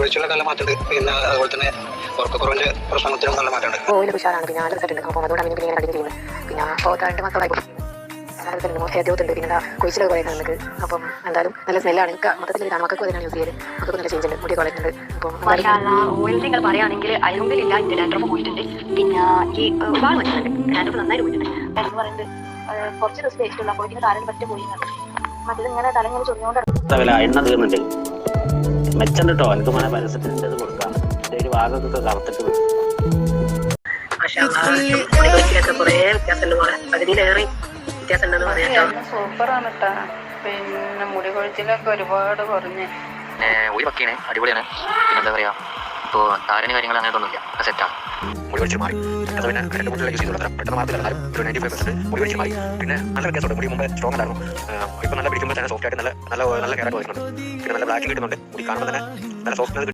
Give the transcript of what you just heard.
ഒഴിച്ചുള്ള നല്ല മാറ്റമുണ്ട്. പിന്നെ അതുപോലെ തന്നെ ഉറക്കക്കുറവിന്റെ പ്രശ്നത്തിനും നല്ല മാറ്റമുണ്ട്. ഓയിൽ ഉഷാറാണ്. പിന്നെ ആൾ റിസൾട്ട് ഉണ്ട്. അപ്പോൾ അതുകൊണ്ടാണ് എനിക്ക് ഇങ്ങനെ കണ്ടിന്യൂ ചെയ്യുന്നത്. പിന്നെ അപ്പോൾ 2 മക്കളായി ഹെൽത്ത് ഉണ്ട്. പിന്നെ കുഴിച്ചിലൊക്കെ കുറേ നമുക്ക്. അപ്പം എന്തായാലും നല്ല സ്മെല്ലാണ്. എനിക്ക് മൊത്തത്തിൽ മക്കൾക്കും അതിനാണ് യൂസ് ചെയ്ത്. മക്കൾക്ക് നല്ല ചേഞ്ച് ഉണ്ട്. മുടി കുറയുന്നുണ്ട്. അപ്പം ഓയിൽ നിങ്ങൾ പറയുകയാണെങ്കിൽ അയൽറൂമിലില്ല, എൻ്റെ ഡാൻഡ്രഫ് പോയിട്ടുണ്ട്. പിന്നെ ഈ ഒരുപാട് പറ്റുന്നുണ്ട്. ഡാൻഡ്രഫ് നന്നായിട്ട് പോയിട്ടുണ്ട്. എന്ന് പറയുന്നത് കുറച്ച് ദിവസം തേച്ചിട്ടുള്ള അപ്പോഴേക്കും താരം പറ്റ പോയി. മറ്റേത് ഇങ്ങനെ തലങ്ങനെ ചൊറിഞ്ഞുകൊണ്ട് എണ്ണ തീർന്നിട്ട് മെച്ചം കേട്ടോ. എനിക്ക് മന പരസ്യത്തിൻ്റെ ഇത് കൊടുക്കാം. ഒരു ഭാഗമൊക്കെ കറുത്തിട്ട് കുറേ വ്യത്യാസമുണ്ട്. പോലെ പകുതിയിലേറെ വ്യത്യാസം ഉണ്ടെന്ന് പറയാം. സൂപ്പറാണ് കേട്ടോ. പിന്നെ മുടി കൊഴിച്ചിലൊക്കെ ഒരുപാട് കുറഞ്ഞ് ഒരു പക്കയാണ്, അടിപൊളിയാണ്. പിന്നെ എന്താ പറയാ, ഇപ്പോൾ താരന് കാര്യങ്ങൾ അങ്ങനെ ഒന്നുമില്ല, സെറ്റാണ്. മുടി കൊഴിച്ചിൽ മാറി. അത് പിന്നെ 2 മുട്ടിലേക്ക് യൂസ് ചെയ്തുള്ളത് പെട്ടെന്ന് മാറത്തില്ല. ഒരു 95% മുടി കൊഴിച്ചിൽ മാറി. പിന്നെ നല്ല വ്യത്യാസമുണ്ട്. മുടി മുമ്പ് സ്ട്രോങ് ആയിരുന്നു. ഇപ്പം നല്ല പിടിക്കുമ്പോൾ തന്നെ സോഫ്റ്റ് ആയിട്ട് നല്ല കെയറായിട്ട് വരുന്നുണ്ട്. പിന്നെ നല്ല ബ്ലാക്കിംഗ് കിട്ടുന്നുണ്ട്. മുടി കാണുമ്പോൾ തന്നെ നല്ല സോഫ്റ്റ്നെസ്